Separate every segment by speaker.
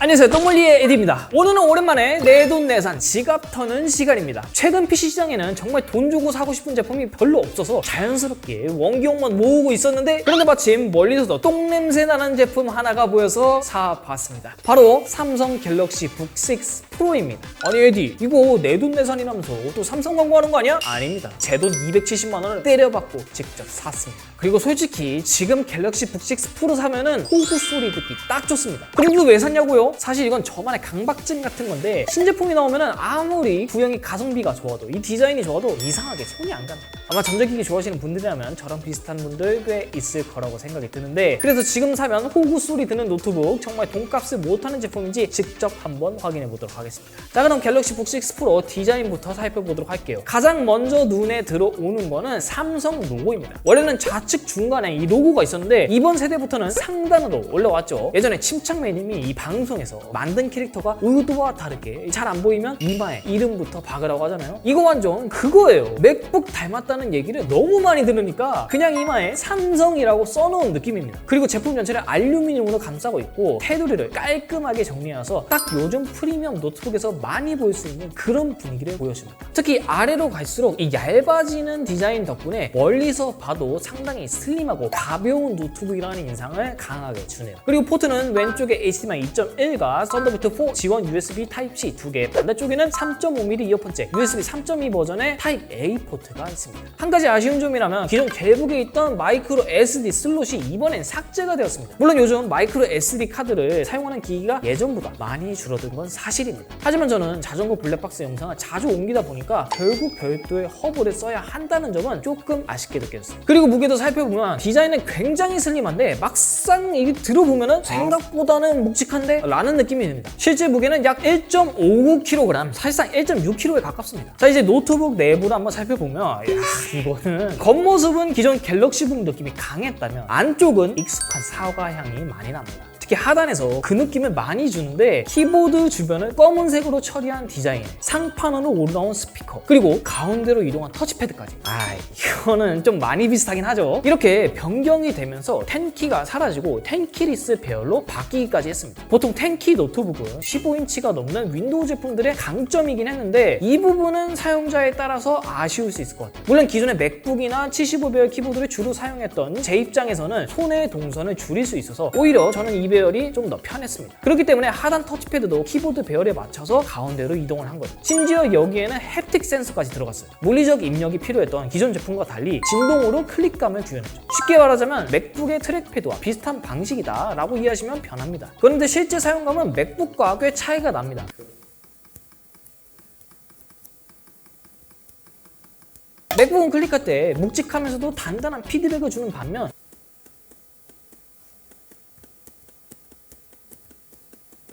Speaker 1: 안녕하세요, 똥물리의 에디입니다. 오늘은 오랜만에 내돈내산 지갑 터는 시간입니다. 최근 PC 시장에는 정말 돈 주고 사고 싶은 제품이 별로 없어서 자연스럽게 원기용만 모으고 있었는데, 그런데 마침 멀리서도 똥냄새 나는 제품 하나가 보여서 사봤습니다. 바로 삼성 갤럭시 북6 프로입니다. 아니 에디, 이거 내돈내산이라면서 또 삼성 광고하는 거 아니야? 아닙니다. 제 돈 270만 원을 때려받고 직접 샀습니다. 그리고 솔직히 지금 갤럭시 북6 프로 사면은 호구 소리 듣기 딱 좋습니다. 그리고 왜 샀냐고요? 사실 이건 저만의 강박증 같은 건데, 신제품이 나오면은 아무리 구형이 가성비가 좋아도, 이 디자인이 좋아도 이상하게 손이 안 갑니다. 아마 전자기기 좋아하시는 분들이라면 저랑 비슷한 분들 꽤 있을 거라고 생각이 드는데, 그래서 지금 사면 호구 소리 드는 노트북 정말 돈값을 못하는 제품인지 직접 한번 확인해 보도록 하겠습니다. 자, 그럼 갤럭시 북6 프로 디자인부터 살펴보도록 할게요. 가장 먼저 눈에 들어오는 거는 삼성 로고입니다. 원래는 좌측 중간에 이 로고가 있었는데 이번 세대부터는 상단으로 올라왔죠. 예전에 침착맨님이 이 방송에서 만든 캐릭터가 의도와 다르게 잘 안 보이면 이마에 이름부터 박으라고 하잖아요. 이거 완전 그거예요. 맥북 닮았다는 얘기를 너무 많이 들으니까 그냥 이마에 삼성이라고 써놓은 느낌입니다. 그리고 제품 전체를 알루미늄으로 감싸고 있고, 테두리를 깔끔하게 정리해서 딱 요즘 프리미엄 노트북에서 많이 볼 수 있는 그런 분위기를 보여줍니다. 특히 아래로 갈수록 이 얇아지는 디자인 덕분에 멀리서 봐도 상당히 슬림하고 가벼운 노트북이라는 인상을 강하게 주네요. 그리고 포트는 왼쪽에 HDMI 2.1과 썬더볼트 4 지원 USB Type-C 2개, 반대쪽에는 3.5mm 이어폰잭, USB 3.2 버전의 Type-A 포트가 있습니다. 한 가지 아쉬운 점이라면 기존 갤북에 있던 마이크로 SD 슬롯이 이번엔 삭제가 되었습니다. 물론 요즘 마이크로 SD 카드를 사용하는 기기가 예전보다 많이 줄어든 건 사실입니다. 하지만 저는 자전거 블랙박스 영상을 자주 옮기다 보니까 결국 별도의 허브를 써야 한다는 점은 조금 아쉽게 느껴졌어요. 그리고 무게도 살펴보면 디자인은 굉장히 슬림한데 막상 이게 들어보면은 생각보다는 묵직한데? 라는 느낌이 듭니다. 실제 무게는 약 1.59kg, 사실상 1.6kg에 가깝습니다. 자, 이제 노트북 내부를 한번 살펴보면, 이거는 겉모습은 기존 갤럭시북 느낌이 강했다면 안쪽은 익숙한 사과 향이 많이 납니다. 특히 하단에서 그 느낌을 많이 주는데, 키보드 주변을 검은색으로 처리한 디자인, 상판으로 올라온 스피커, 그리고 가운데로 이동한 터치패드까지. 이거는 좀 많이 비슷하긴 하죠. 이렇게 변경이 되면서 10키가 사라지고 10키리스 배열로 바뀌기까지 했습니다. 보통 10키 노트북은 15인치가 넘는 윈도우 제품들의 강점이긴 했는데, 이 부분은 사용자에 따라서 아쉬울 수 있을 것 같아요. 물론 기존의 맥북이나 75배열 키보드를 주로 사용했던 제 입장에서는 손의 동선을 줄일 수 있어서 오히려 저는 이 배열이 좀 더 편했습니다. 그렇기 때문에 하단 터치패드도 키보드 배열에 맞춰서 가운데로 이동을 한 거예요. 심지어 여기에는 햅틱 센서까지 들어갔어요. 물리적 입력이 필요했던 기존 제품과 달리 진동으로 클릭감을 구현했죠. 쉽게 말하자면 맥북의 트랙패드와 비슷한 방식이다 라고 이해하시면 편합니다. 그런데 실제 사용감은 맥북과 꽤 차이가 납니다. 맥북은 클릭할 때 묵직하면서도 단단한 피드백을 주는 반면,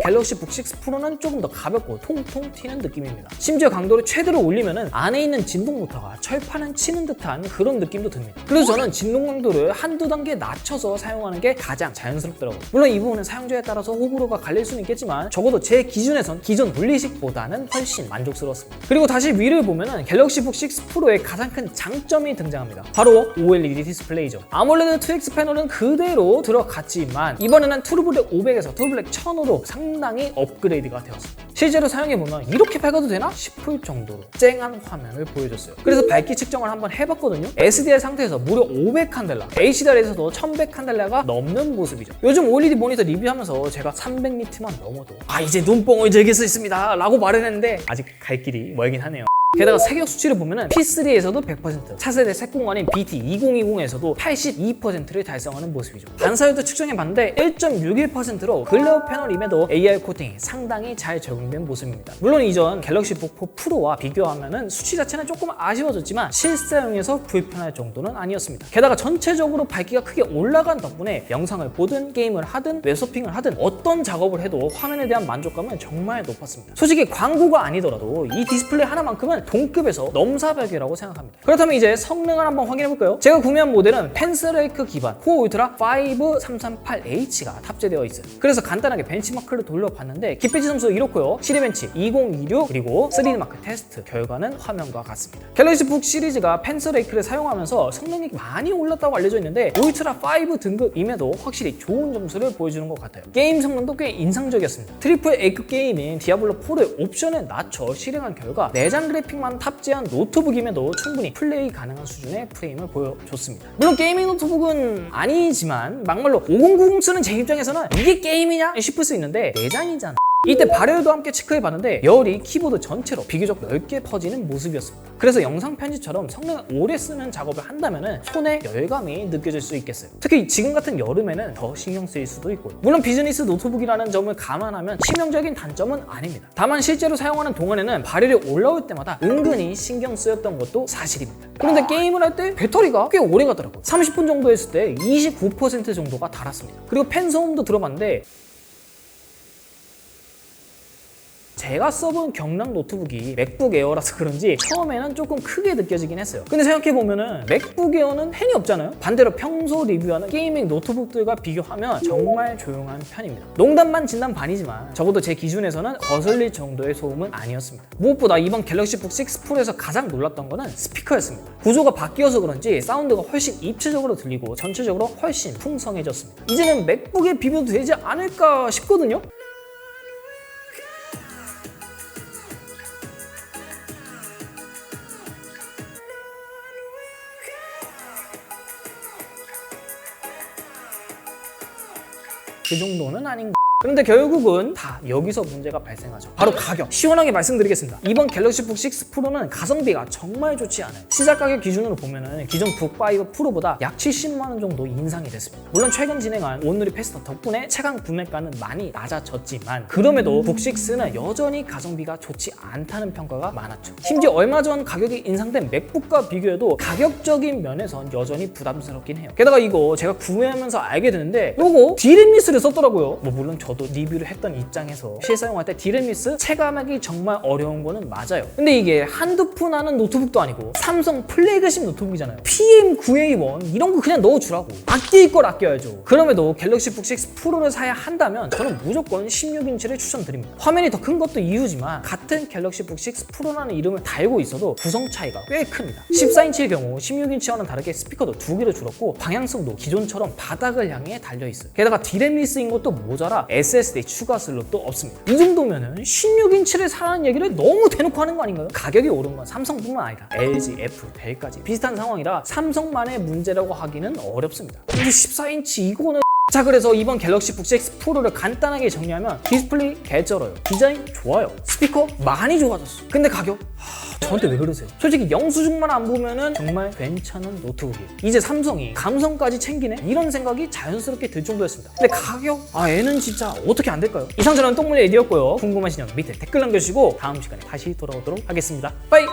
Speaker 1: 갤럭시 북6 프로는 조금 더 가볍고 통통 튀는 느낌입니다. 심지어 강도를 최대로 올리면 안에 있는 진동 모터가 철판을 치는 듯한 그런 느낌도 듭니다. 그래서 저는 진동 강도를 한두 단계 낮춰서 사용하는 게 가장 자연스럽더라고요. 물론 이 부분은 사용자에 따라서 호불호가 갈릴 수는 있겠지만 적어도 제 기준에선 기존 분리식보다는 훨씬 만족스러웠습니다. 그리고 다시 위를 보면 갤럭시 북6 프로의 가장 큰 장점이 등장합니다. 바로 OLED 디스플레이죠. 아몰레드 2X 패널은 그대로 들어갔지만 이번에는 트루블랙 500에서 트루블랙 1000으로 상당히 업그레이드가 되었습니다. 실제로 사용해보면 이렇게 밝아도 되나 싶을 정도로 쨍한 화면을 보여줬어요. 그래서 밝기 측정을 한번 해봤거든요. SDR 상태에서 무려 500칸델라, HDR에서도 1100칸델라가 넘는 모습이죠. 요즘 OLED 모니터 리뷰하면서 제가 300니트만 넘어도 이제 눈뽕을 즐길 수 있습니다 라고 말을 했는데, 아직 갈 길이 멀긴 하네요. 게다가 색역 수치를 보면은 P3에서도 100%, 차세대 색공간인 BT2020에서도 82%를 달성하는 모습이죠. 반사율도 측정해봤는데 1.61%로 글레어 패널임에도 AR 코팅이 상당히 잘 적용된 모습입니다. 물론 이전 갤럭시 북4 프로와 비교하면은 수치 자체는 조금 아쉬워졌지만 실사용에서 불편할 정도는 아니었습니다. 게다가 전체적으로 밝기가 크게 올라간 덕분에 영상을 보든 게임을 하든 웹서핑을 하든 어떤 작업을 해도 화면에 대한 만족감은 정말 높았습니다. 솔직히 광고가 아니더라도 이 디스플레이 하나만큼은 저는 동급에서 넘사벽이라고 생각합니다. 그렇다면 이제 성능을 한번 확인해볼까요? 제가 구매한 모델은 펜스레이크 기반 코어 울트라 5338H가 탑재되어 있어요. 그래서 간단하게 벤치마크를 돌려봤는데 기배치 점수 이렇고요. 시리벤치 2026 그리고 3D 마크 테스트 결과는 화면과 같습니다. 갤럭시 북 시리즈가 펜스레이크를 사용하면서 성능이 많이 올랐다고 알려져 있는데 울트라 5 등급임에도 확실히 좋은 점수를 보여주는 것 같아요. 게임 성능도 꽤 인상적이었습니다. 트리플 A급 게임인 디아블로4를 옵션에 낮춰 실행한 결과 내장 그래픽만 탑재한 노트북임에도 충분히 플레이 가능한 수준의 프레임을 보여줬습니다. 물론 게이밍 노트북은 아니지만 막말로 5090 쓰는 제 입장에서는 이게 게임이냐 싶을 수 있는데 내장이잖아. 이때 발열도 함께 체크해봤는데 열이 키보드 전체로 비교적 넓게 퍼지는 모습이었습니다. 그래서 영상 편집처럼 성능을 오래 쓰는 작업을 한다면 손에 열감이 느껴질 수 있겠어요. 특히 지금 같은 여름에는 더 신경 쓰일 수도 있고요. 물론 비즈니스 노트북이라는 점을 감안하면 치명적인 단점은 아닙니다. 다만 실제로 사용하는 동안에는 발열이 올라올 때마다 은근히 신경 쓰였던 것도 사실입니다. 그런데 게임을 할 때 배터리가 꽤 오래 가더라고요. 30분 정도 했을 때 29% 정도가 달았습니다. 그리고 팬 소음도 들어봤는데 제가 써본 경락 노트북이 맥북 에어라서 그런지 처음에는 조금 크게 느껴지긴 했어요. 근데 생각해보면은 맥북 에어는 팬이 없잖아요. 반대로 평소 리뷰하는 게이밍 노트북들과 비교하면 정말 조용한 편입니다. 농담 진담 반이지만 적어도 제 기준에서는 거슬릴 정도의 소음은 아니었습니다. 무엇보다 이번 갤럭시 북 6 프로에서 가장 놀랐던 거는 스피커였습니다. 구조가 바뀌어서 그런지 사운드가 훨씬 입체적으로 들리고 전체적으로 훨씬 풍성해졌습니다. 이제는 맥북에 비교도 되지 않을까 싶거든요. 그 정도는 아닌 거. 그런데 결국은 다 여기서 문제가 발생하죠. 바로 가격. 시원하게 말씀드리겠습니다. 이번 갤럭시 북 6 프로는 가성비가 정말 좋지 않아요. 시작 가격 기준으로 보면은 기존 북5 프로보다 약 70만 원 정도 인상이 됐습니다. 물론 최근 진행한 온누리 페스타 덕분에 최강 구매가는 많이 낮아졌지만 그럼에도 북 6는 여전히 가성비가 좋지 않다는 평가가 많았죠. 심지어 얼마 전 가격이 인상된 맥북과 비교해도 가격적인 면에선 여전히 부담스럽긴 해요. 게다가 이거 제가 구매하면서 알게 되는데 이거 디램미스를 썼더라고요. 물론 저도 리뷰를 했던 입장에서 실사용할 때 디램미스 체감하기 정말 어려운 거는 맞아요. 근데 이게 한두 푼 하는 노트북도 아니고 삼성 플래그십 노트북이잖아요. PM9A1 이런 거 그냥 넣어주라고. 아낄 걸 아껴야죠. 그럼에도 갤럭시 북 6 프로를 사야 한다면 저는 무조건 16인치를 추천드립니다. 화면이 더 큰 것도 이유지만 같은 갤럭시 북 6 프로라는 이름을 달고 있어도 구성 차이가 꽤 큽니다. 14인치의 경우 16인치와는 다르게 스피커도 2개를 줄었고 방향성도 기존처럼 바닥을 향해 달려있어요. 게다가 디램미스인 것도 모자라 SSD 추가 슬롯도 없습니다. 이 정도면은 16인치를 사라는 얘기를 너무 대놓고 하는 거 아닌가요? 가격이 오른 건 삼성뿐만 아니라 LG, 애플, 델까지 비슷한 상황이라 삼성만의 문제라고 하기는 어렵습니다. 근데 14인치 이거는 자, 그래서 이번 갤럭시 북 6 프로를 간단하게 정리하면 디스플레이 개쩔어요. 디자인 좋아요. 스피커 많이 좋아졌어. 근데 가격? 저한테 왜 그러세요? 솔직히 영수증만 안 보면은 정말 괜찮은 노트북이에요. 이제 삼성이 감성까지 챙기네? 이런 생각이 자연스럽게 들 정도였습니다. 근데 가격? 얘는 진짜 어떻게 안 될까요? 이상 저는 똥물의 에디였고요. 궁금하시면 밑에 댓글 남겨주시고 다음 시간에 다시 돌아오도록 하겠습니다. 빠이!